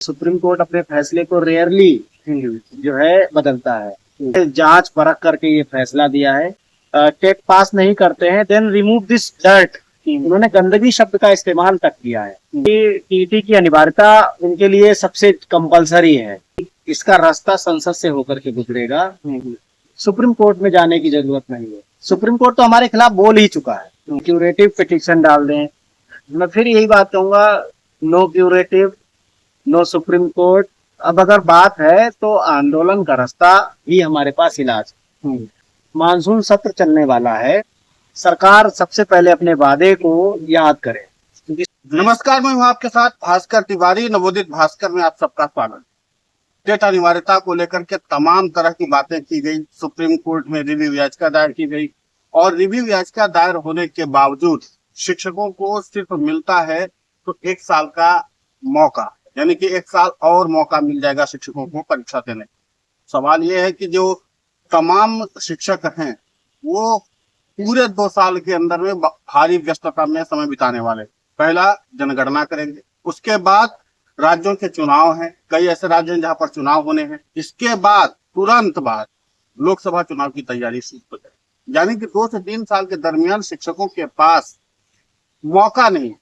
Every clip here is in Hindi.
सुप्रीम कोर्ट अपने फैसले को रेयरली जो है बदलता है। जांच परख करके ये फैसला दिया है। टेट पास नहीं करते हैं देन रिमूव दिस डर्ट। उन्होंने गंदगी शब्द का इस्तेमाल तक किया है। टीटी की अनिवार्यता उनके लिए सबसे कंपलसरी है। इसका रास्ता संसद से होकर के गुजरेगा। सुप्रीम कोर्ट में जाने की जरूरत नहीं है। सुप्रीम कोर्ट तो हमारे खिलाफ बोल ही चुका है। क्यूरेटिव पिटीशन डाल दें। मैं फिर यही बात कहूंगा, no curative, no Supreme Court. अब अगर बात है तो आंदोलन का रास्ता ही हमारे पास इलाज। मानसून सत्र चलने वाला है। सरकार सबसे पहले अपने वादे को याद करे। नमस्कार, मैं हूं आपके साथ भास्कर तिवारी। नवोदित भास्कर में आप सबका स्वागत। टेट अनिवार्यता को लेकर के तमाम तरह की बातें की गई। सुप्रीम कोर्ट में रिव्यू याचिका दायर की गई और रिव्यू याचिका दायर होने के बावजूद शिक्षकों को सिर्फ मिलता है तो 1 साल का मौका, यानी कि 1 साल और मौका मिल जाएगा शिक्षकों को परीक्षा देने। सवाल ये है कि जो तमाम शिक्षक हैं वो पूरे 2 साल के अंदर में भारी व्यस्तता में समय बिताने वाले। पहला जनगणना करेंगे, उसके बाद राज्यों के चुनाव हैं, कई ऐसे राज्य हैं जहां पर चुनाव होने हैं। इसके बाद तुरंत बाद लोकसभा चुनाव की तैयारी शुरू हो जाएगी। यानी कि 2 से 3 साल के दरमियान शिक्षकों के पास मौका नहीं है।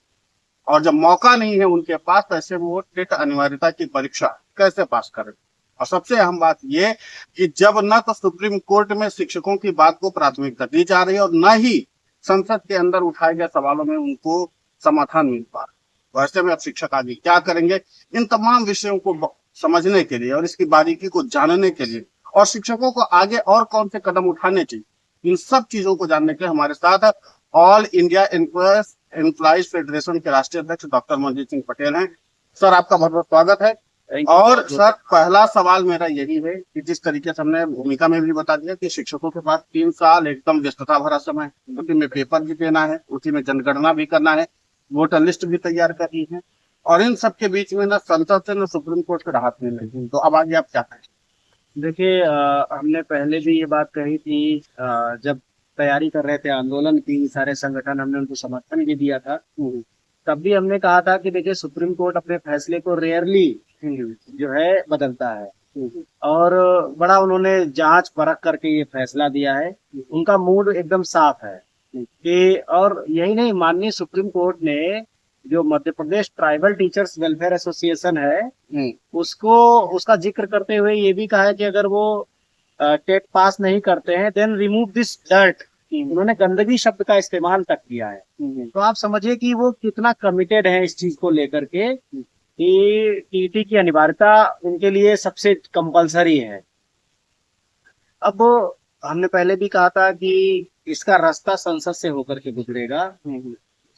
और जब मौका नहीं है उनके पास, तो ऐसे में वो टेट अनिवार्यता की परीक्षा कैसे पास करें। और सबसे अहम बात यह कि जब न तो सुप्रीम कोर्ट में शिक्षकों की बात को प्राथमिकता दी जा रही है और न ही संसद के अंदर उठाए गए सवालों में उनको समाधान मिल पा रहा है। वैसे में अब शिक्षक आगे क्या करेंगे, इन तमाम विषयों को समझने के लिए और इसकी बारीकी को जानने के लिए और शिक्षकों को आगे और कौन से कदम उठाने चाहिए, इन सब चीजों को जानने के लिए हमारे साथ ऑल इंडिया एम्प्लॉइज फेडरेशन के राष्ट्रीय अध्यक्ष डॉक्टर मनजीत सिंह पटेल हैं। सर, आपका बहुत बहुत स्वागत है। और सर, पहला सवाल मेरा यही है कि जिस तरीके से हमने भूमिका में भी बता दिया कि शिक्षकों के पास 3 साल एकदम व्यस्तता भरा समय है। उसी में पेपर भी देना है, उसी में जनगणना भी करना है, वोटर लिस्ट भी तैयार करनी है, और इन सबके बीच में न संसद से न सुप्रीम कोर्ट के राहत मिल रही है। तो अब आगे आप क्या कहें? देखिए, हमने पहले भी ये बात कही थी। जब तैयारी कर रहे थे आंदोलन की, सारे संगठन, हमने उनको समर्थन भी दिया था। तब भी हमने कहा था कि देखिए, सुप्रीम कोर्ट अपने फैसले को रेयरली जो है बदलता है। और बड़ा उन्होंने जांच परख करके ये फैसला दिया है। उनका मूड एकदम साफ है कि, और यही नहीं, माननीय सुप्रीम कोर्ट ने जो Madhya Pradesh tribal teachers welfare association है उसको, उसका जिक्र करते हुए ये भी कहा है कि अगर वो टेट पास नहीं करते हैं देन रिमूव दिस डर्ट। उन्होंने गंदगी शब्द का इस्तेमाल तक किया है। तो आप समझिए कि वो कितना कमिटेड है इस चीज को लेकर के कि टीटी की अनिवार्यता उनके लिए सबसे कंपलसरी है। अब हमने पहले भी कहा था कि इसका रास्ता संसद से होकर के गुजरेगा।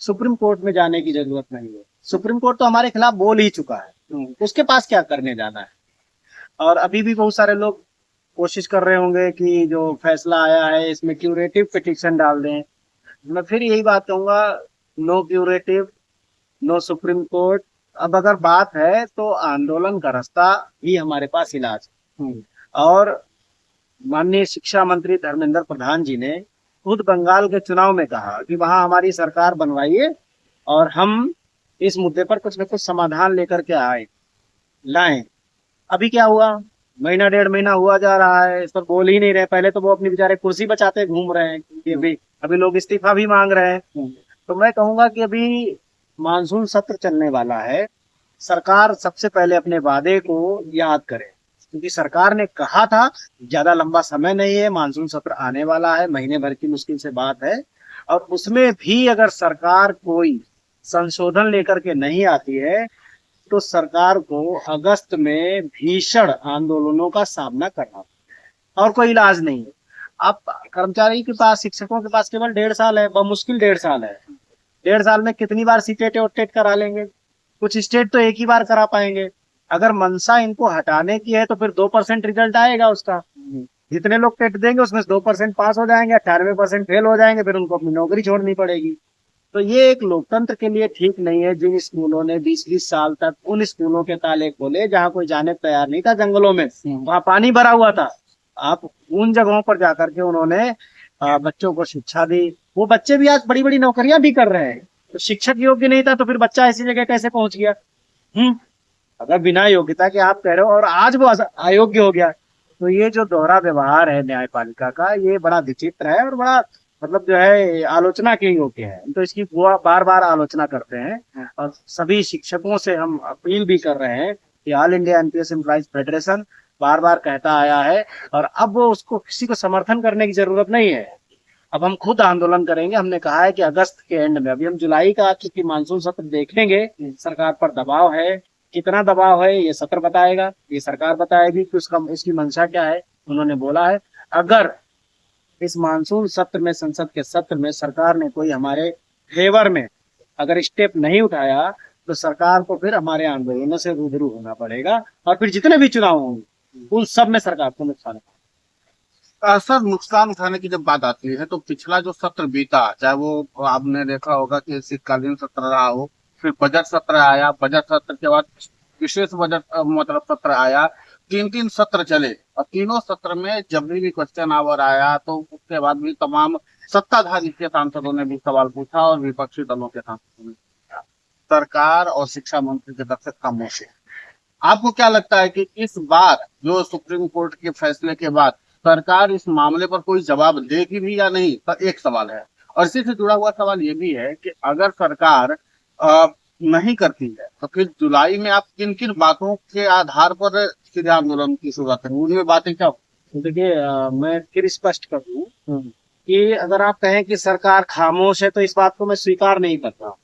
सुप्रीम कोर्ट में जाने की जरूरत नहीं है। सुप्रीम कोर्ट तो हमारे खिलाफ बोल ही चुका है। उसके पास क्या करने जाना है। और अभी भी बहुत सारे लोग कोशिश कर रहे होंगे कि जो फैसला आया है इसमें क्यूरेटिव पिटीशन डाल दें। मैं फिर यही बात कहूंगा, no curative, no Supreme Court. अब अगर बात है तो आंदोलन का रास्ता ही हमारे पास इलाज है। और माननीय शिक्षा मंत्री धर्मेंद्र प्रधान जी ने खुद बंगाल के चुनाव में कहा कि वहां हमारी सरकार बनवाइए और हम इस मुद्दे पर कुछ न कुछ समाधान लेकर के लाएं। अभी क्या हुआ, महीना 1.5 महीना हुआ जा रहा है, इस पर बोल ही नहीं रहे। पहले तो वो अपनी बेचारे कुर्सी बचाते घूम रहे हैं कि अभी लोग इस्तीफा भी मांग रहे हैं। तो मैं कहूंगा कि अभी मानसून सत्र चलने वाला है। सरकार सबसे पहले अपने वादे को याद करे, क्योंकि सरकार ने कहा था ज्यादा लंबा समय नहीं है, मानसून सत्र आने वाला है, महीने भर की मुश्किल से बात है। और उसमें भी अगर सरकार कोई संशोधन लेकर के नहीं आती है तो सरकार को अगस्त में भीषण आंदोलनों का सामना करना, और कोई इलाज नहीं है। अब कर्मचारी के पास, शिक्षकों के पास केवल 1.5 साल है, मुश्किल 1.5 साल है। 1.5 साल में कितनी बार सीटेट और टेट करा लेंगे। कुछ स्टेट तो एक ही बार करा पाएंगे। अगर मंशा इनको हटाने की है तो फिर 2% रिजल्ट आएगा उसका। जितने लोग टेट देंगे उसमें 2% पास हो जाएंगे, 98% फेल हो जाएंगे, फिर उनको अपनी नौकरी छोड़नी पड़ेगी। तो ये एक लोकतंत्र के लिए ठीक नहीं है। जिन स्कूलों ने 20-20 साल तक उन स्कूलों के ताले खोले जहाँ कोई जाने तैयार नहीं था, जंगलों में वहां पानी भरा हुआ था, आप उन जगहों पर जाकर के उन्होंने बच्चों को शिक्षा दी। वो बच्चे भी आज बड़ी बड़ी नौकरियां भी कर रहे हैं। तो शिक्षक योग्य नहीं था तो फिर बच्चा ऐसी जगह कैसे पहुंच गया। अगर बिना योग्यता के आप कह रहे हो और आज वो अयोग्य हो गया, तो ये जो दोहरा व्यवहार है न्यायपालिका का, ये बड़ा विचित्र है और बड़ा मतलब जो है आलोचना के योग्य है। तो इसकी वो बार बार आलोचना करते हैं और सभी शिक्षकों से हम अपील भी कर रहे हैं कि all India NPS employees federation बार बार कहता आया है और अब वो उसको किसी को समर्थन करने की जरूरत नहीं है। अब हम खुद आंदोलन करेंगे। हमने कहा है कि अगस्त के एंड में, अभी हम जुलाई का चूंकि मानसून सत्र देखेंगे, सरकार पर दबाव है, कितना दबाव है ये सत्र बताएगा, ये सरकार बताएगी कि उसका इसकी मंशा क्या है। उन्होंने बोला है अगर इस मानसून सत्र में, संसद के सत्र में सरकार ने कोई हमारे फेवर में अगर स्टेप नहीं उठाया तो सरकार को फिर हमारे आंदोलनों से रूबरू होना पड़ेगा और फिर जितने भी चुनाव होंगे उन सब में सरकार को नुकसान है। सर, नुकसान उठाने की जब बात आती है तो पिछला जो सत्र बीता, चाहे वो आपने देखा होगा कि शीतकालीन सत्र रहा हो, फिर बजट सत्र आया, बजट सत्र के बाद विशेष बजट मतलब सत्र आया, 3 सत्र चले और तीनों सत्र में जब भी क्वेश्चन आवर आया तो उसके बाद भी तमाम सत्ताधारी के सांसदों ने भी सवाल पूछा और विपक्षी दलों के सांसदों ने। सरकार और शिक्षा मंत्री की तरफ से खामोश है। आपको क्या लगता है कि इस बार जो सुप्रीम कोर्ट के फैसले के बाद सरकार इस मामले पर कोई जवाब देगी भी या नहीं? तो एक सवाल है। और इसी से जुड़ा हुआ सवाल ये भी है कि अगर सरकार नहीं करती है तो फिर जुलाई में आप किन किन बातों के आधार पर सीधे आंदोलन की शुरुआत करें, उनमें बातें क्या? देखिए, मैं फिर स्पष्ट कर दूं कि अगर आप कहें कि सरकार खामोश है तो इस बात को मैं स्वीकार नहीं करता।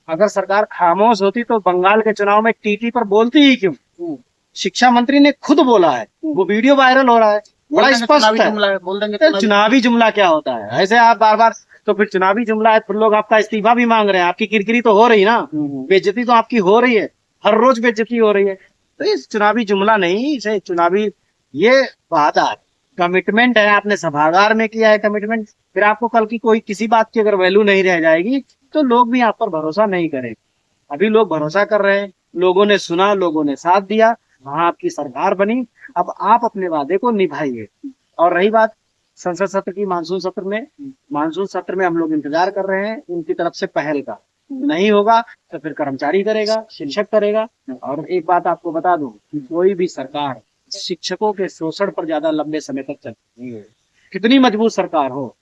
अगर सरकार खामोश होती तो बंगाल के चुनाव में टीटी पर बोलती ही क्यों? शिक्षा मंत्री ने खुद बोला है, वो वीडियो वायरल हो रहा है, बड़ा स्पष्ट है। बोल देंगे चुनावी जुमला क्या होता है? ऐसे आप बार बार, तो फिर चुनावी जुमला है, फिर लोग आपका इस्तीफा भी मांग रहे हैं, आपकी किरकिरी तो हो रही ना, बेइज्जती तो आपकी हो रही है, हर रोज बेइज्जती हो रही है। तो इस चुनावी जुमला नहीं, इसे चुनावी ये वादा है, कमिटमेंट है, आपने सभागार में किया है कमिटमेंट, फिर आपको कल की कोई किसी बात की अगर वैल्यू नहीं रह जाएगी तो लोग भी आप पर भरोसा नहीं करेंगे। अभी लोग भरोसा कर रहे हैं, लोगों ने सुना, लोगों ने साथ दिया, वहां आपकी सरकार बनी। अब आप अपने वादे को निभाइए। और रही बात संसद सत्र की, मानसून सत्र में हम लोग इंतजार कर रहे हैं उनकी तरफ से पहल का। नहीं होगा तो फिर कर्मचारी करेगा, शिक्षक करेगा। और एक बात आपको बता दूं, कोई भी सरकार शिक्षकों के शोषण पर ज्यादा लंबे समय तक चलती नहीं है, कितनी मजबूत सरकार हो।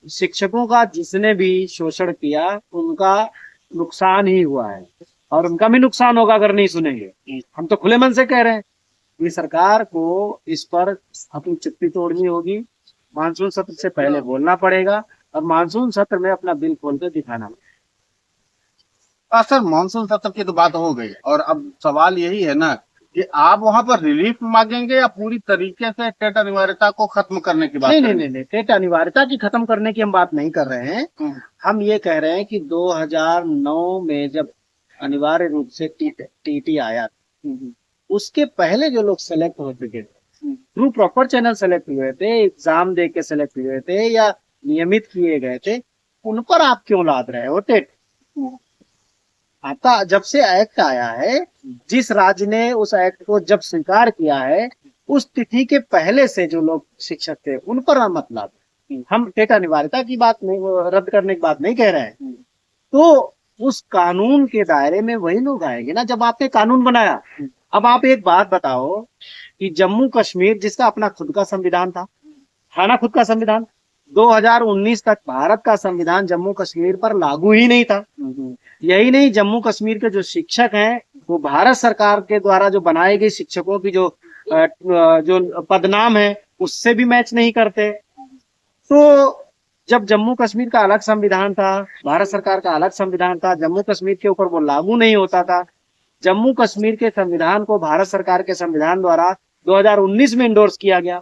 शिक्षकों का जिसने भी शोषण किया उनका नुकसान ही हुआ है और उनका भी नुकसान होगा अगर नहीं सुनेंगे। हम तो खुले मन से कह रहे हैं कि सरकार को इस पर अपनी चिट्ठी तोड़नी होगी, मानसून सत्र से पहले बोलना पड़ेगा और मानसून सत्र में अपना दिल खोल कर दिखाना। सर, मानसून सत्र की तो बात हो गई और अब सवाल यही है ना कि आप वहां पर रिलीफ मांगेंगे या पूरी तरीके से टेट अनिवार्यता को खत्म करने की बात? नहीं, टेट अनिवार्यता की खत्म करने की हम बात नहीं कर रहे हैं। हम ये कह रहे हैं कि 2009 में जब अनिवार्य रूप से टीटी आया, उसके पहले जो लोग सेलेक्ट हो चुके थे, थ्रू प्रॉपर चैनल सेलेक्ट हुए थे, एग्जाम दे के सेलेक्ट हुए थे या नियमित किए गए थे, उन पर आप क्यों लाद रहे हो टेट? आपका जब से एक्ट आया है, जिस राज्य ने उस एक्ट को जब स्वीकार किया है, उस तिथि के पहले से जो लोग शिक्षक थे उन पर मत लाद। हम टेट अनिवार्यता की बात नहीं, रद्द करने की बात नहीं कह रहे हैं। तो उस कानून के दायरे में वही लोग आएंगे ना जब आपने कानून बनाया। अब आप एक बात बताओ कि जम्मू कश्मीर, जिसका अपना खुद का संविधान था ना, खुद का संविधान, 2019 तक भारत का संविधान जम्मू कश्मीर पर लागू ही नहीं था। यही नहीं, जम्मू कश्मीर के जो शिक्षक हैं वो भारत सरकार के द्वारा जो बनाए गए शिक्षकों की जो पदनाम है उससे भी मैच नहीं करते। तो जब जम्मू कश्मीर का अलग संविधान था, भारत सरकार का अलग संविधान था, जम्मू कश्मीर के ऊपर वो लागू नहीं होता था। जम्मू कश्मीर के संविधान को भारत सरकार के संविधान द्वारा 2019 में इंडोर्स किया गया,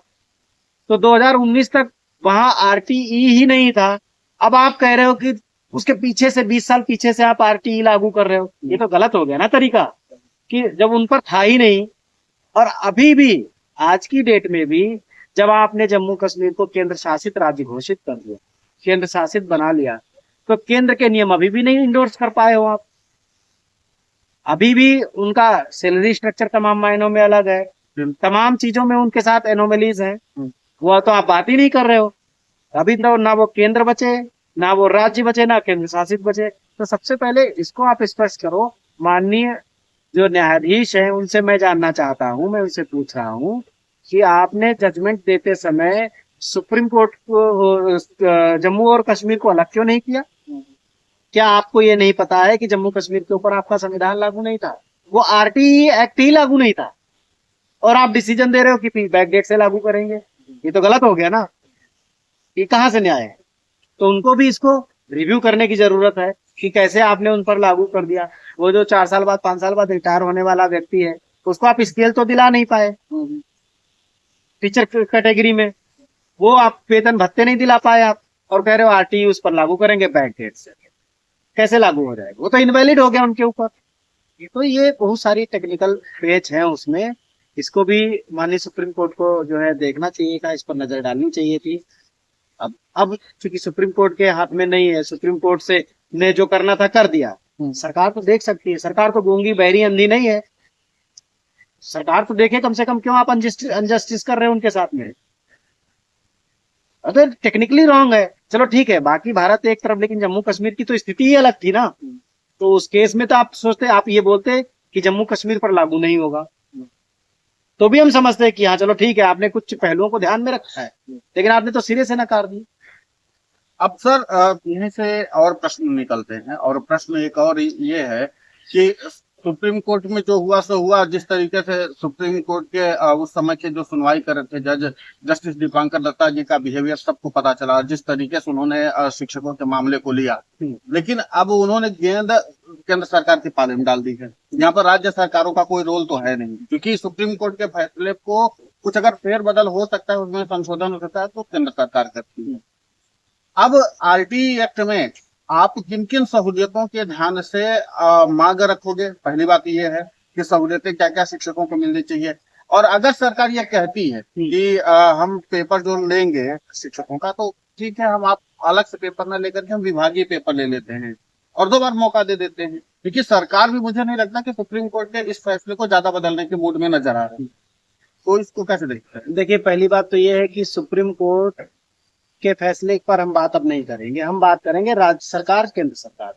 तो 2019 तक वहां आरटीई ही नहीं था। अब आप कह रहे हो कि उसके पीछे से 20 साल पीछे से आप आरटीई लागू कर रहे हो, ये तो गलत हो गया ना तरीका, कि जब उन पर था ही नहीं। और अभी भी आज की डेट में भी जब आपने जम्मू कश्मीर को केंद्र शासित राज्य घोषित कर दिया, केंद्र शासित बना लिया, तो केंद्र के नियम अभी भी नहीं इंडोर्स कर पाए हो आप। अभी भी उनका सैलरी स्ट्रक्चर तमाम मायनों में अलग है, तमाम चीजों में उनके साथ एनोमलीज हैं, वो तो आप बात ही नहीं कर रहे हो। अभी तो ना वो केंद्र बचे, ना वो राज्य बचे, ना केंद्र शासित बचे। तो सबसे पहले इसको आप स्पष्ट करो, माननीय जो न्यायाधीश हैं उनसे मैं जानना चाहता हूं, मैं उनसे पूछ रहा हूं कि आपने जजमेंट देते समय सुप्रीम कोर्ट को जम्मू और कश्मीर को अलग क्यों नहीं किया? क्या आपको ये नहीं पता है कि जम्मू कश्मीर के ऊपर आपका संविधान लागू नहीं था, वो आरटीई एक्ट ही लागू नहीं था, और आप डिसीजन दे रहे हो कि बैक डेट से लागू करेंगे? ये तो गलत हो गया ना, ये कहाँ से न्याय है? तो उनको भी इसको रिव्यू करने की जरूरत है कि कैसे आपने उन पर लागू कर दिया। वो जो 4 साल बाद 5 साल बाद रिटायर होने वाला व्यक्ति है, उसको आप स्केल तो दिला नहीं पाए टीचर कैटेगरी में, वो आप वेतन भत्ते नहीं दिला पाए आप, और कह रहे हो आरटीई उस पर लागू करेंगे बैक डेट से। कैसे लागू हो जाएगा? वो तो इनवैलिड हो गया उनके ऊपर। तो ये बहुत सारी टेक्निकल पेच है उसमें, इसको भी माननीय सुप्रीम कोर्ट को जो है देखना चाहिए था, इस पर नजर डालनी चाहिए थी। अब चूंकि सुप्रीम कोर्ट के हाथ में नहीं है, सुप्रीम कोर्ट से ने जो करना था कर दिया। सरकार तो देख सकती है, सरकार तो गूंगी बहरी अंधी नहीं है, सरकार तो देखे कम से कम, क्यों आप अनजस्टिस कर रहे हो उनके साथ में? अगर टेक्निकली रॉन्ग है चलो ठीक है, बाकी भारत एक तरफ, लेकिन जम्मू कश्मीर की तो स्थिति ही अलग थी ना। तो उस केस में तो आप सोचते, आप ये बोलते कि जम्मू कश्मीर पर लागू नहीं होगा, तो भी हम समझते हैं कि हाँ चलो ठीक है, आपने कुछ पहलुओं को ध्यान में रखा है, लेकिन आपने तो सिरे से नकार दी। अब सर यहीं से और प्रश्न निकलते हैं, और प्रश्न एक और ये है कि सुप्रीम कोर्ट में जो हुआ सो हुआ। जिस तरीके से सुप्रीम कोर्ट के उस समय के जो सुनवाई कर रहे थे जज जस्टिस दीपांकर दत्ता जी का बिहेवियर सबको पता चला, जिस तरीके से उन्होंने शिक्षकों के मामले को लिया, लेकिन अब उन्होंने गेंद केंद्र सरकार के पाले में डाल दी है। यहाँ पर राज्य सरकारों का कोई रोल तो है नहीं, क्योंकि सुप्रीम कोर्ट के फैसले को कुछ अगर फेरबदल हो सकता है, उसमें संशोधन हो सकता है, तो केंद्र सरकार करती है। अब आरटीई एक्ट में आप किन किन सहूलियतों के ध्यान से मांग रखोगे? पहली बात यह है कि सहूलियतें क्या क्या शिक्षकों को मिलनी चाहिए, और अगर सरकार यह कहती है कि हम पेपर जो लेंगे शिक्षकों का, तो ठीक है, हम आप अलग से पेपर न लेकर के हम विभागीय पेपर ले लेते हैं और 2 बार मौका दे देते हैं, क्योंकि सरकार भी, मुझे नहीं लगता कि सुप्रीम कोर्ट के इस फैसले को ज्यादा बदलने के मूड में नजर आ रही है। तो इसको कैसे देखते हैं? देखिए, पहली बात तो ये है कि सुप्रीम कोर्ट के फैसले पर हम बात अब नहीं करेंगे, हम बात करेंगे राज्य सरकार, केंद्र सरकार।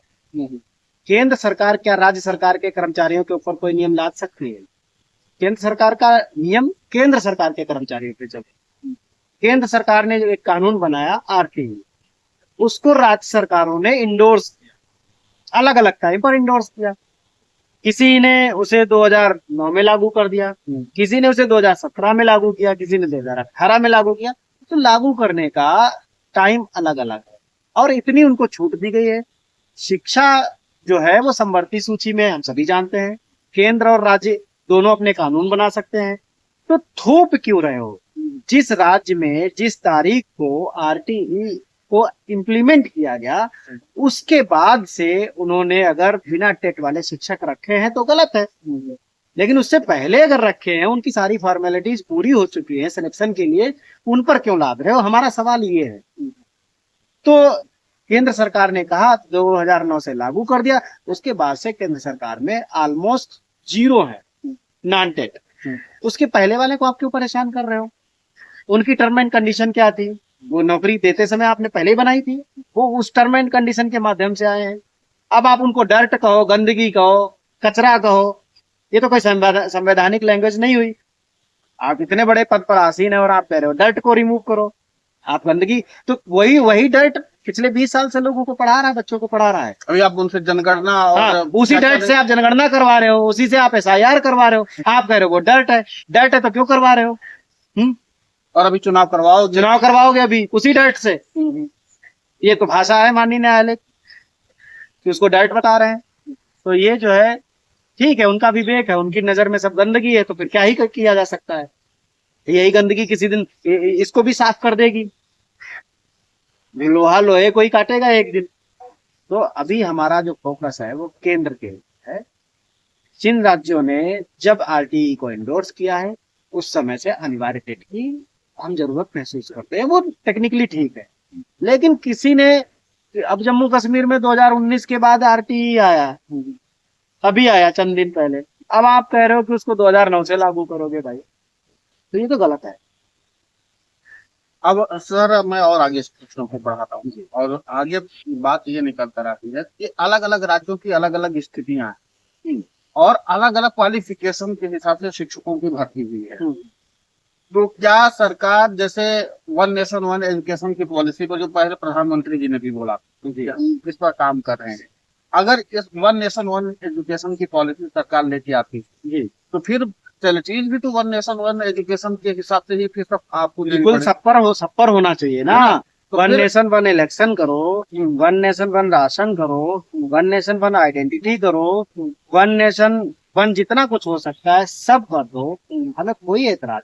केंद्र सरकार क्या राज्य सरकार के कर्मचारियों के ऊपर कोई नियम ला सकती है? केंद्र सरकार का नियम केंद्र सरकार के कर्मचारियों पे चले। केंद्र सरकार ने जो एक कानून बनाया आरटीई, उसको राज्य सरकारों ने इंडोर्स किया, अलग अलग टाइम पर इंडोर्स किया। किसी ने उसे 2009 में लागू कर दिया, किसी ने उसे 2017 में लागू किया, किसी ने 2018 में लागू किया। तो लागू करने का टाइम अलग अलग है, और इतनी उनको छूट दी गई है। शिक्षा जो है वो समवर्ती सूची में, हम सभी जानते हैं, केंद्र और राज्य दोनों अपने कानून बना सकते हैं। तो थोप क्यों रहे हो? जिस राज्य में जिस तारीख को आरटीई को इम्प्लीमेंट किया गया, उसके बाद से उन्होंने अगर बिना टेट वाले शिक्षक रखे हैं तो गलत है, लेकिन उससे पहले अगर रखे हैं, उनकी सारी फॉर्मेलिटीज पूरी हो चुकी है सिलेक्शन के लिए, उन पर क्यों लाद रहे हो? हमारा सवाल ये है। तो केंद्र सरकार ने कहा 2009 से लागू कर दिया, उसके बाद से केंद्र सरकार में ऑलमोस्ट 0 है नॉन टेट। उसके पहले वाले को आप क्यों परेशान कर रहे हो? उनकी टर्म एंड कंडीशन क्या थी? वो नौकरी देते समय आपने पहले ही बनाई थी, वो उस टर्म एंड कंडीशन के माध्यम से आए हैं। अब आप उनको डर्ट कहो, गंदगी कहो, कचरा कहो, ये तो कोई संवैधानिक लैंग्वेज नहीं हुई। आप इतने बड़े पद पर आसीन है और आप कह रहे हो डर्ट को रिमूव करो, आप गंदगी। तो वही डर्ट पिछले 20 साल से लोगों को पढ़ा रहा है, बच्चों को पढ़ा रहा है। अभी आप उनसे जनगणना और हाँ, उसी डर्ट से आप जनगणना करवा रहे हो, उसी से आप एसआईआर करवा रहे हो। आप कह रहे हो वो डर्ट है, डर्ट है तो क्यों करवा रहे हो? और अभी चुनाव करवाओगे अभी उसी डर्ट से। ये तो भाषा है माननीय न्यायालय कि उसको डर्ट बता रहे हैं। तो ये जो है ठीक है, उनका विवेक है, उनकी नजर में सब गंदगी है, तो फिर क्या ही किया जा सकता है? यही गंदगी किसी दिन इसको भी साफ कर देगी, लोहा लोहे को ही काटेगा एक दिन। तो अभी हमारा जो फोकस है वो केंद्र के है। जिन राज्यों ने जब आरटीई को एंडोर्स किया है, उस समय से अनिवार्य टेट की हम जरूरत महसूस करते हैं, वो टेक्निकली ठीक है। लेकिन किसी ने, अब जम्मू कश्मीर में 2019 के बाद आरटीई आया, अभी आया चंद दिन पहले, अब आप कह रहे हो कि उसको 2009 से लागू करोगे भाई, तो ये तो गलत है। अब सर मैं और आगे इस प्रश्नों को बढ़ाता हूँ, और आगे बात ये निकल कर आती है कि अलग अलग राज्यों की अलग अलग स्थितियां हैं, और अलग अलग क्वालिफिकेशन के हिसाब से शिक्षकों की भर्ती हुई है। तो क्या सरकार जैसे वन नेशन वन एजुकेशन की पॉलिसी पर जो पहले प्रधानमंत्री जी ने भी बोला कि हम इस पर काम कर रहे हैं, अगर इस वन नेशन वन एजुकेशन की पॉलिसी सरकार लेके आती जी तो फिर चीज भी तो वन नेशन वन एजुकेशन के हिसाब से ही फिर सब आपको बिल्कुल सब पर होना चाहिए ना। तो वन फिर- नेशन वन इलेक्शन करो, वन नेशन वन राशन करो, वन नेशन वन आइडेंटिटी करो, वन नेशन वन जितना कुछ हो सकता है सब कर दो, हमें कोई एतराज।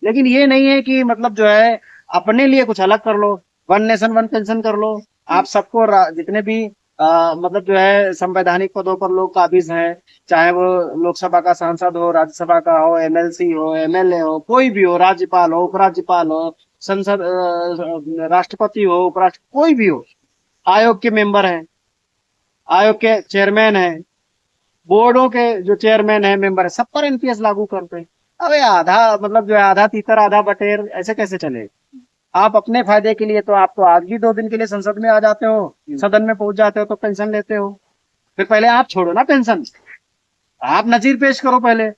लेकिन ये नहीं है कि मतलब जो है अपने लिए कुछ अलग कर लो, वन नेशन वन पेंशन कर लो। आप सबको जितने भी मतलब जो है संवैधानिक पदों पर लोग काबिज हैं, चाहे वो लोकसभा का सांसद हो, राज्यसभा का हो, एमएलसी हो, एमएलए हो, कोई भी हो, राज्यपाल हो, उपराज्यपाल हो, संसद राष्ट्रपति हो, उपराष्ट्रपति कोई भी हो, आयोग के मेंबर हैं, आयोग के चेयरमैन हैं, बोर्डों के जो चेयरमैन है, मेंबर है, सब पर एनपीएस लागू करते हैं। अबे आधा मतलब जो है आधा तीतर आधा बटेर, ऐसे कैसे चले? आप अपने फायदे के लिए तो आप तो आज भी 2 दिन के लिए संसद में आ जाते हो, सदन में पहुंच जाते हो तो पेंशन लेते हो। फिर पहले आप छोड़ो ना पेंशन, आप नजीर पेश करो पहले।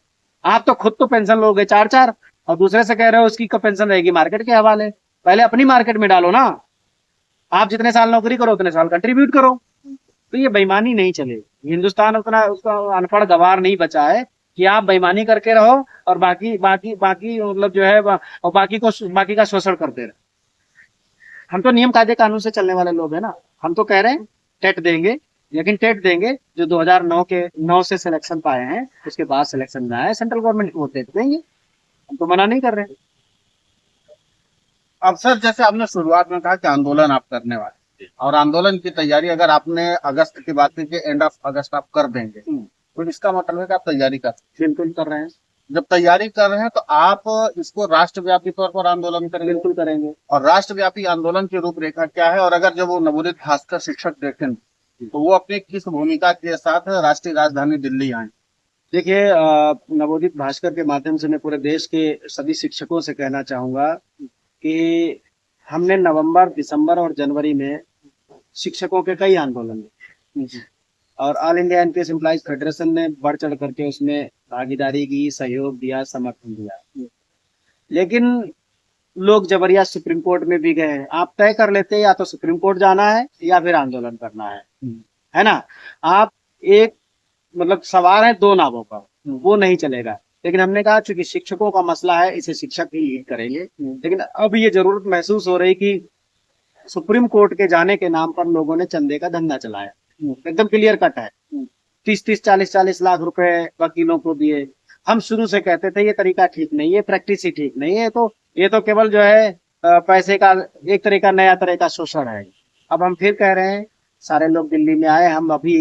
आप तो खुद तो पेंशन लोगे 4-4 और दूसरे से कह रहे हो उसकी पेंशन रहेगी मार्केट के हवाले। पहले अपनी मार्केट में डालो ना। आप जितने साल नौकरी करो उतने साल कंट्रीब्यूट करो। तो ये बेईमानी नहीं चलेगी। हिंदुस्तान उतना उसका अनपढ़ गवार नहीं बचा है कि आप बेईमानी करके रहो और बाकी बाकी बाकी मतलब जो है और बाकी का शोषण करते रहे। हम तो नियम कायदे कानून से चलने वाले लोग हैं ना। हम तो कह रहे हैं टेट देंगे, लेकिन टेट देंगे जो 2009 से सिलेक्शन पाए हैं, उसके बाद सिलेक्शन में आए सेंट्रल गवर्नमेंट को टेट देंगे। हम तो मना नहीं कर रहे। अब सर जैसे आपने शुरुआत में कहा कि आंदोलन आप करने वाले और आंदोलन की तैयारी अगर आपने अगस्त की बात की कि एंड ऑफ अगस्त आप कर देंगे, तो इसका मतलब है कि आप तैयारी बिल्कुल कर रहे हैं। जब तैयारी कर रहे हैं तो आप इसको राष्ट्रव्यापी तौर पर आंदोलन करेंगे? बिल्कुल करेंगे। और राष्ट्रव्यापी आंदोलन की रूपरेखा क्या है, और अगर जब वो नवोदित भास्कर शिक्षक देखें तो वो अपनी किस भूमिका के साथ राष्ट्रीय राजधानी दिल्ली आए? देखिए नवोदित भास्कर के माध्यम से मैं पूरे देश के सभी शिक्षकों से कहना चाहूंगा कि हमने नवंबर, दिसंबर और जनवरी में शिक्षकों के कई आंदोलन किए और all India NPS employees federation ने बढ़ चढ़ करके उसमें भागीदारी की, सहयोग दिया, समर्थन दिया। लेकिन लोग जबरिया सुप्रीम कोर्ट में भी गए। आप तय कर लेते या तो सुप्रीम कोर्ट जाना है या फिर आंदोलन करना है ना। आप एक मतलब सवार है 2 नावों पर, वो नहीं चलेगा। लेकिन हमने कहा चूंकि शिक्षकों का मसला है, इसे शिक्षक ही लीड करेंगे। लेकिन अब ये जरूरत महसूस हो रही कि सुप्रीम कोर्ट के जाने के नाम पर लोगों ने चंदे का धंधा चलाया। एकदम क्लियर कट है। 30-30, 40-40 लाख रुपए वकीलों को दिए। हम शुरू से कहते थे ये तरीका ठीक नहीं है, प्रैक्टिस ही ठीक नहीं है। तो ये तो केवल जो है पैसे का एक तरीका, नया तरह का शोषण है। अब हम फिर कह रहे हैं सारे लोग दिल्ली में आए। हम अभी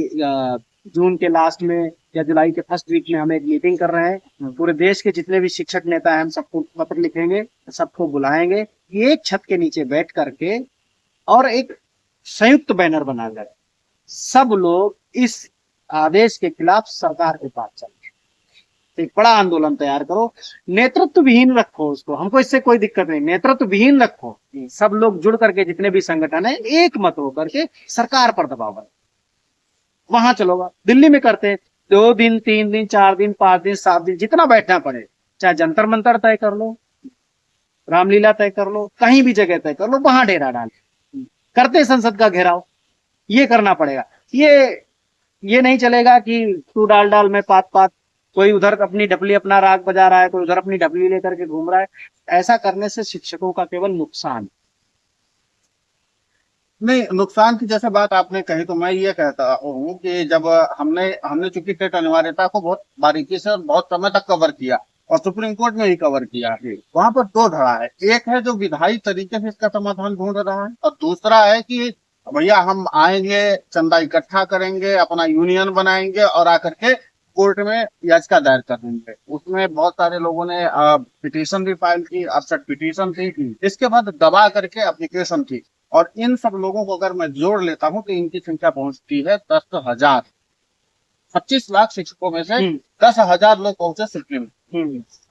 जून के लास्ट में या जुलाई के फर्स्ट वीक में हम एक मीटिंग कर रहे हैं। पूरे देश के जितने भी शिक्षक नेता हैं हम सबको पत्र लिखेंगे, सबको बुलाएंगे, एक छत के नीचे बैठ करके और एक संयुक्त बैनर बनाकर सब लोग इस आदेश के खिलाफ सरकार के पास चले। एक बड़ा आंदोलन तैयार करो, नेतृत्व विहीन रखो उसको, हमको इससे कोई दिक्कत नहीं, नेतृत्व विहीन रखो। सब लोग जुड़ करके जितने भी संगठन है एक मत होकर के सरकार पर दबाव बनाओ। वहां चलोगा, दिल्ली में करते हैं 2 दिन, 3 दिन, 4 दिन, 5 दिन, 7 दिन, जितना बैठना पड़े। चाहे जंतर मंतर तय कर लो, रामलीला तय कर लो, कहीं भी जगह तय कर लो, वहां डेरा डाल करते संसद का घेराव। ये करना पड़ेगा। ये नहीं चलेगा कि तू डाल डाल में पात पात, कोई उधर अपनी डपली अपना राग बजा रहा है, कोई उधर अपनी डपली लेकर के घूम रहा है। ऐसा करने से शिक्षकों का केवल नुकसान। नहीं, नुकसान की जैसे बात आपने कही तो मैं ये कहता हूँ कि जब हमने चूंकि टेट अनिवार्यता को बहुत बारीकी से और बहुत समय तक कवर किया और सुप्रीम कोर्ट में ही कवर किया, वहां पर 2 धड़ा है। एक है जो विधायी तरीके से इसका समाधान ढूंढ रहा है और दूसरा है कि भैया हम आएंगे, चंदा इकट्ठा करेंगे, अपना यूनियन बनाएंगे और आकर के कोर्ट में याचिका दायर कर देंगे। उसमें बहुत सारे लोगों ने पिटीशन भी फाइल की, अपसेट पिटीशन थी, इसके बाद दबा करके एप्लीकेशन थी। और इन सब लोगों को अगर मैं जोड़ लेता हूं तो इनकी संख्या पहुंचती है 10,000। 25 लाख शिक्षकों में से 10,000 लोग पहुंचे सुप्रीम।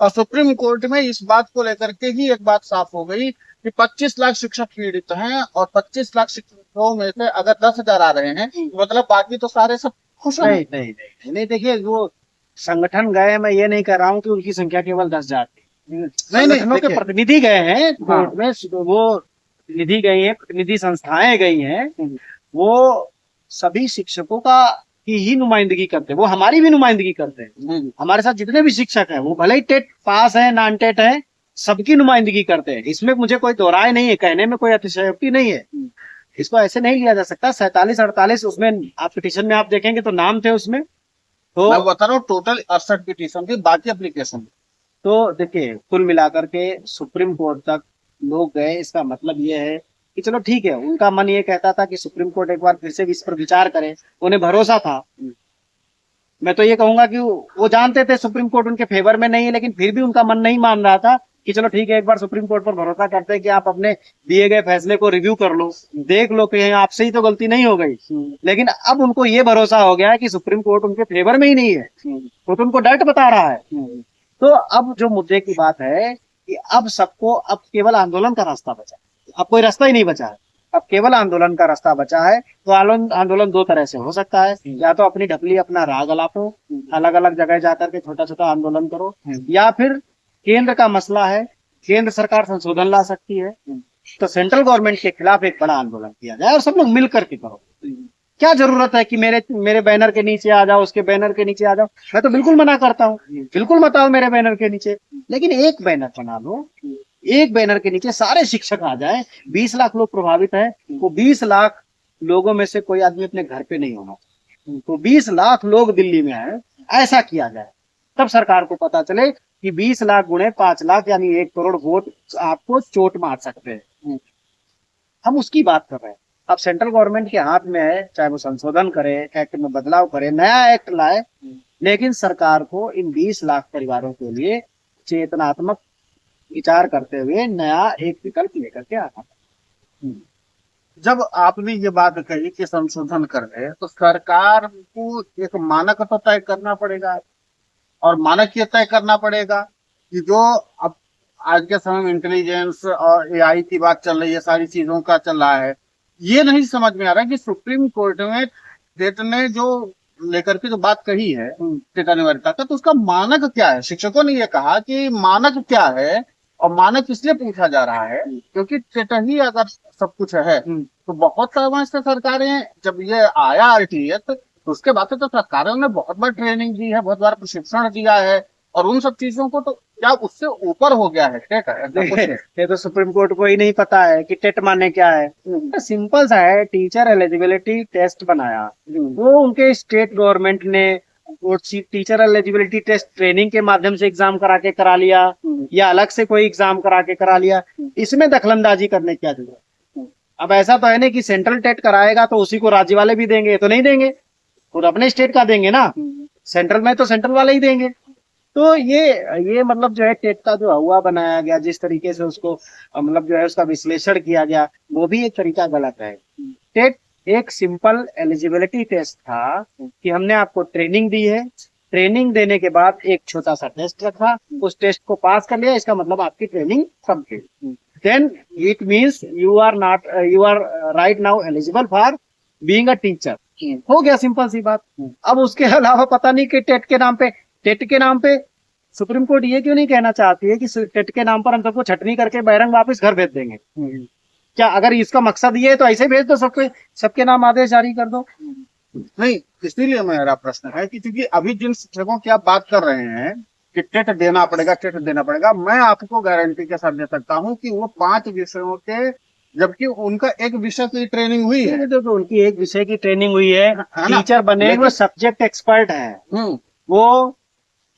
और सुप्रीम कोर्ट में इस बात को लेकर के ही एक बात साफ हो गई कि 25 लाख शिक्षक पीड़ित हैं और 25 लाख शिक्षकों में से अगर 10,000 आ रहे हैं, मतलब बाकी तो सारे सब खुश नहीं हैं? नहीं नहीं नहीं, देखिए वो संगठन गए, मैं ये नहीं कर रहा हूँ कि उनकी संख्या केवल 10,000 थी। नहीं, संगठनों के देखिए। प्रतिनिधि गए हैं हाँ। कोर्ट में, वो निधि गई है, प्रतिनिधि संस्थाएं गई हैं, हम्म, वो सभी शिक्षकों का की ही नुमाइंदगी करते हैं, वो हमारी भी नुमाइंदगी करते हैं। हमारे साथ जितने भी शिक्षक हैं, वो भले ही टेट पास है नॉन टेट है, सबकी नुमाइंदगी करते हैं। इसमें मुझे कोई दो राय नहीं है, कहने में कोई अतिशयोक्ति नहीं है। इसको ऐसे नहीं लिया जा सकता। 47-48 उसमें आप पिटीशन में आप देखेंगे तो नाम थे उसमें। तो मैं बता रहा हूँ टोटल 68 पिटीशन थी, बाकी एप्लीकेशन। देखिए कुल मिलाकर के सुप्रीम कोर्ट तक लोग गए, इसका मतलब ये है कि चलो ठीक है, उनका मन ये कहता था कि सुप्रीम कोर्ट एक बार फिर से इस पर विचार करे, उन्हें भरोसा था। मैं तो ये कहूंगा कि वो जानते थे सुप्रीम कोर्ट उनके फेवर में नहीं है, लेकिन फिर भी उनका मन नहीं मान रहा था कि चलो ठीक है, एक बार सुप्रीम कोर्ट पर भरोसा करते हैं कि आप अपने दिए गए फैसले को रिव्यू कर लो, देख लो कि आपसे ही तो गलती नहीं हो गई। लेकिन अब उनको ये भरोसा हो गया है कि सुप्रीम कोर्ट उनके फेवर में ही नहीं है, वो तो उनको डर्ट बता रहा है। तो अब जो मुद्दे की बात है कि अब सबको अब केवल आंदोलन का रास्ता बचा है, अब कोई रास्ता ही नहीं बचा है, अब केवल आंदोलन का रास्ता बचा है। तो आंदोलन दो तरह से हो सकता है, या तो अपनी ढपली अपना राग अलापो, अलग अलग जगह जाकर के छोटा छोटा आंदोलन करो, या फिर केंद्र का मसला है, केंद्र सरकार संशोधन ला सकती है, तो सेंट्रल गवर्नमेंट के खिलाफ एक बड़ा आंदोलन किया जाए और सब लोग मिल करके करो। क्या जरूरत है कि मेरे मेरे बैनर के नीचे आ जाओ, उसके बैनर के नीचे आ जाओ? मैं तो बिल्कुल मना करता हूँ, बिल्कुल मत आओ मेरे बैनर के नीचे, लेकिन एक बैनर बना लो, एक बैनर के नीचे सारे शिक्षक आ जाए। 20 लाख लोग प्रभावित है, वो 20 लाख लोगों में से कोई आदमी अपने घर पे नहीं होना, तो 20 लाख लोग दिल्ली में है, ऐसा किया जाए, तब सरकार को पता चले कि 20 लाख गुणे 5 लाख यानी 1 करोड़ वोट आपको चोट मार सकते हैं। हम उसकी बात कर रहे हैं। अब सेंट्रल गवर्नमेंट के हाथ में है, चाहे वो संशोधन करे, एक्ट में बदलाव करे, नया एक्ट लाए, लेकिन सरकार को इन 20 लाख परिवारों के लिए चेतनात्मक विचार करते हुए नया एक विकल्प लेकर के आना। जब आपने ये बात कही कि संशोधन कर रहे हैं, तो सरकार को एक मानक तो तय करना पड़ेगा, और मानक ये तय करना पड़ेगा कि जो अब आज के समय में इंटेलिजेंस और एआई की बात चल रही है, सारी चीजों का चल रहा है, ये नहीं समझ में आ रहा कि सुप्रीम कोर्ट में टेट ने जो लेकर के जो बात कही है टेट अनिवार्यता का, तो उसका मानक क्या है? शिक्षकों ने ये कहा कि मानक क्या है, और मानक इसलिए पूछा जा रहा है क्योंकि टेट ही अगर सब कुछ है, तो बहुत समय से सरकारें जब ये आया आरटीएस, तो उसके बाद से तो सरकारों ने बहुत बार ट्रेनिंग दी है, बहुत बार प्रशिक्षण दिया है, और उन सब चीजों को तो क्या उससे ऊपर हो गया है टेट? ऐसा कुछ है? ये तो सुप्रीम कोर्ट को ही नहीं पता है कि टेट माने क्या है। सिंपल सा है, टीचर एलिजिबिलिटी टेस्ट बनाया, वो उनके स्टेट गवर्नमेंट ने वो टीचर एलिजिबिलिटी टेस्ट ट्रेनिंग के माध्यम से एग्जाम करा के करा लिया, या अलग से कोई एग्जाम करा के करा लिया, इसमें दखलंदाजी करने की क्या जरूरत? अब ऐसा तो है नहीं कि सेंट्रल टेट कराएगा तो उसी को राज्य वाले भी देंगे, तो नहीं देंगे, खुद अपने स्टेट का देंगे ना, सेंट्रल में तो सेंट्रल वाले ही देंगे। तो ये मतलब जो है टेट का जो हुआ बनाया गया, जिस तरीके से उसको मतलब जो है उसका विश्लेषण किया गया, वो भी एक तरीका गलत है। टेट एक सिंपल एलिजिबिलिटी टेस्ट था कि हमने आपको ट्रेनिंग दी है, ट्रेनिंग देने के बाद एक छोटा सा टेस्ट रखा, उस टेस्ट को पास कर लिया, इसका मतलब आपकी training complete, then it means you are right now eligible for being a teacher. हो गया, सिंपल सी बात। अब उसके अलावा पता नहीं कि टेट के नाम पे सुप्रीम कोर्ट ये क्यों नहीं कहना चाहती है कि टेट के नाम पर हम सबको छटनी करके बैरंग वापस घर भेज देंगे? क्या अगर इसका मकसद ये है तो ऐसे भेज दो, सबके नाम आदेश जारी कर दो। नहीं, इसीलिए मेरा प्रश्न है कि क्योंकि अभी जिन शिक्षकों की आप बात कर रहे हैं कि टेट देना पड़ेगा, टेट देना पड़ेगा, मैं आपको गारंटी के साथ दे सकता हूँ कि वो 5 विषयों के, जबकि उनका एक विषय की ट्रेनिंग हुई है, तो उनकी एक विषय की ट्रेनिंग हुई है, टीचर बने, वो सब्जेक्ट एक्सपर्ट है। वो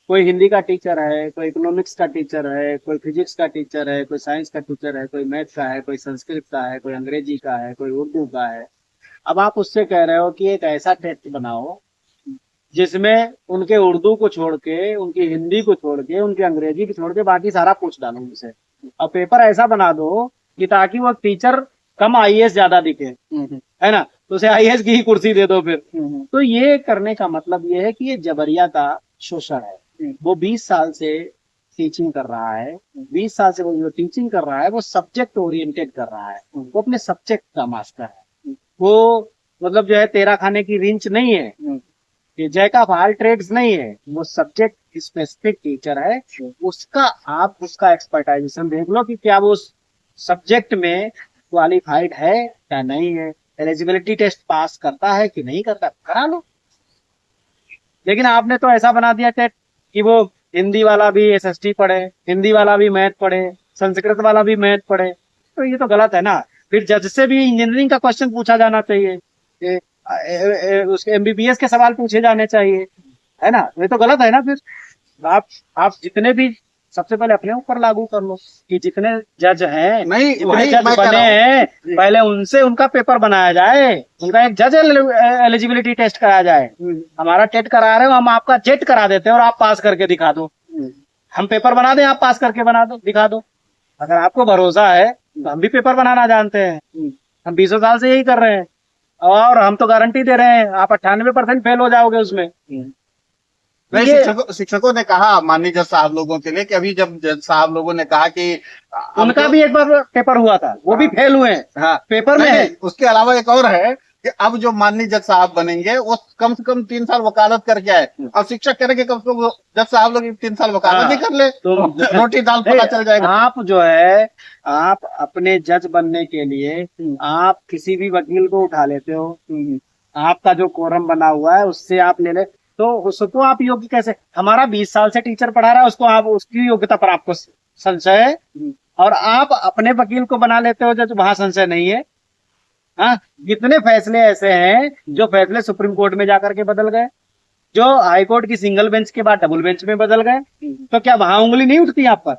कोई हिंदी का टीचर है, कोई इकोनॉमिक्स का टीचर है, कोई फिजिक्स का टीचर है, कोई साइंस का टीचर है, कोई मैथ का है, कोई संस्कृत का है, कोई अंग्रेजी का है, कोई उर्दू का है। अब आप उससे कह रहे हो कि एक ऐसा टेस्ट बनाओ जिसमें उनके उर्दू को छोड़ के, उनकी हिंदी को छोड़ के, उनकी अंग्रेजी को छोड़ के बाकी सारा पूछ डालो उनसे, और पेपर ऐसा बना दो कि ताकि वो टीचर कम आईएएस ज्यादा दिखे, है ना, तो उसे आईएएस की ही कुर्सी दे दो फिर। तो ये करने का मतलब ये है कि ये जबरिया का शोषण है। वो 20 साल से टीचिंग कर रहा है, 20 साल से वो जो टीचिंग कर रहा है वो सब्जेक्ट ओरिएंटेड कर रहा है, वो अपने सब्जेक्ट का मास्टर है, वो मतलब जो है तेरा खाने की रिंच नहीं है, कि जैक ऑफ ऑल ट्रेड्स नहीं है, वो सब्जेक्ट स्पेसिफिक टीचर है। उसका आप उसका एक्सपर्टाइजेशन देख लो कि क्या वो उस सब्जेक्ट में क्वालिफाइड है या नहीं है, एलिजिबिलिटी टेस्ट पास करता है कि नहीं करता, करा लो। लेकिन आपने तो ऐसा बना दिया टेट कि वो हिंदी वाला भी एसएसटी पढ़े, हिंदी वाला भी मैथ पढ़े, संस्कृत वाला भी मैथ पढ़े, तो ये तो गलत है ना। फिर जज से भी इंजीनियरिंग का क्वेश्चन पूछा जाना चाहिए, उसके एमबीबीएस के सवाल पूछे जाने चाहिए, है ना। ये तो गलत है ना। फिर आप जितने भी, सबसे पहले अपने ऊपर लागू कर लो कि जितने जज हैं, नहीं, जितने वही जज मैं कह बने रहा हूँ। हैं, पहले उनसे उनका पेपर बनाया जाए, उनका एक जज एलिजिबिलिटी टेस्ट कराया जाए। हमारा टेट करा रहे हो, हम आपका जेट करा देते हैं और आप पास करके दिखा दो। हम पेपर बना दें, आप पास करके बना दो, दिखा दो। अगर आपको भरोसा है तो हम भी पेपर बनाना जानते हैं, हम 20 साल से यही कर रहे हैं, और हम तो गारंटी दे रहे हैं आप 98% फेल हो जाओगे उसमें। नहीं, ये शिक्षकों ने कहा, माननीय जज साहब लोगों के लिए, कि अभी जब जज साहब लोगों ने कहा कि अब उनका तो, भी एक बार पेपर हुआ था, वो भी फेल हुए हैं, हाँ, पेपर में नहीं, है। नहीं, उसके अलावा एक और है कि अब जो माननीय जज साहब बनेंगे वो कम से कम 3 साल वकालत करके आए। अब शिक्षक कह रहे कि कम से कम जज साहब लोग 3 साल वकालत ही हाँ, कर ले, तो रोटी दाल पता चल जाएगा। आप जो है, आप अपने जज बनने के लिए आप किसी भी वकील को उठा लेते हो, आपका जो कोरम बना हुआ है उससे आप ले ले, तो उसको आप योग्य कैसे। हमारा 20 साल से टीचर पढ़ा रहा है, उसको आप उसकी योग्यता पर आपको संशय है, और आप अपने वकील को बना लेते हो जज, वहां संशय नहीं है। हाँ, कितने फैसले ऐसे हैं जो फैसले सुप्रीम कोर्ट में जाकर के बदल गए, जो हाई कोर्ट की सिंगल बेंच के बाद डबल बेंच में बदल गए, तो क्या वहां उंगली नहीं उठती आप पर।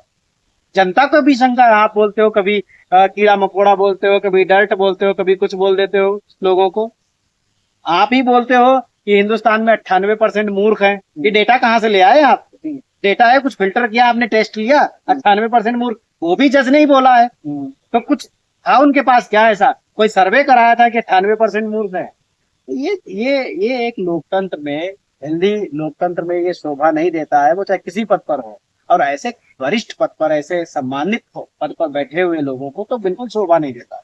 जनता को भी शंका है, आप बोलते हो कभी कीड़ा मकोड़ा बोलते हो, कभी डर्ट बोलते हो, कभी कुछ बोल देते हो लोगों को। आप ही बोलते हो कि हिंदुस्तान में 98% मूर्ख हैं, ये डेटा कहाँ से ले आए आप। डेटा है, कुछ फिल्टर किया आपने, टेस्ट लिया, 98% मूर्ख, वो भी जज नहीं बोला है, तो कुछ था उनके पास क्या ऐसा, कोई सर्वे कराया था कि 98% मूर्ख है। ये एक लोकतंत्र में, हिंदी लोकतंत्र में ये शोभा नहीं देता है, वो चाहे किसी पद पर हो, और ऐसे वरिष्ठ पद पर, ऐसे सम्मानित पद पर बैठे हुए लोगों को तो बिल्कुल शोभा नहीं देता।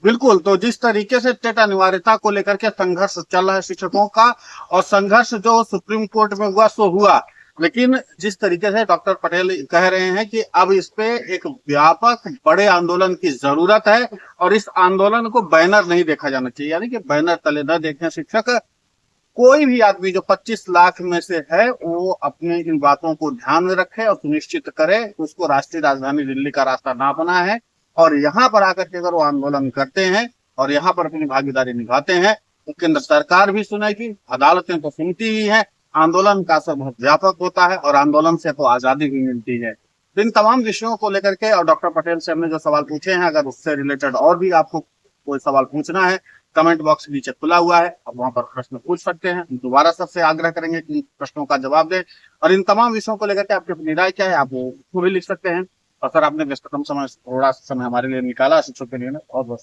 बिल्कुल। तो जिस तरीके से टेट अनिवार्यता को लेकर के संघर्ष चल रहा है शिक्षकों का, और संघर्ष जो सुप्रीम कोर्ट में हुआ सो हुआ, लेकिन जिस तरीके से डॉक्टर पटेल कह रहे हैं कि अब इस पे एक व्यापक बड़े आंदोलन की जरूरत है, और इस आंदोलन को बैनर नहीं देखा जाना चाहिए, यानी कि बैनर तले न देखें शिक्षक। कोई भी आदमी जो 25 लाख में से है वो अपने इन बातों को ध्यान में रखे और सुनिश्चित करे कि उसको राष्ट्रीय राजधानी दिल्ली का रास्ता ना बना है, और यहाँ पर आकर के अगर वो आंदोलन करते हैं और यहाँ पर अपनी भागीदारी निभाते हैं तो केंद्र सरकार भी सुनेगी, अदालतें तो सुनती ही है। आंदोलन का असर बहुत व्यापक होता है, और आंदोलन से तो आजादी भी मिलती है। तो इन तमाम विषयों को लेकर के और डॉक्टर पटेल से हमने जो सवाल पूछे हैं, अगर उससे रिलेटेड और भी आपको कोई सवाल पूछना है, कमेंट बॉक्स नीचे खुला हुआ है, आप वहां पर प्रश्न पूछ सकते हैं। दोबारा सबसे आग्रह करेंगे कि प्रश्नों का जवाब दें, और इन तमाम विषयों को लेकर के आपकी अपनी राय क्या है आप वो भी लिख सकते हैं। और सर, आपने व्यस्ततम समय, थोड़ा समय हमारे लिए निकाला शिक्षक के लिए, बहुत बहुत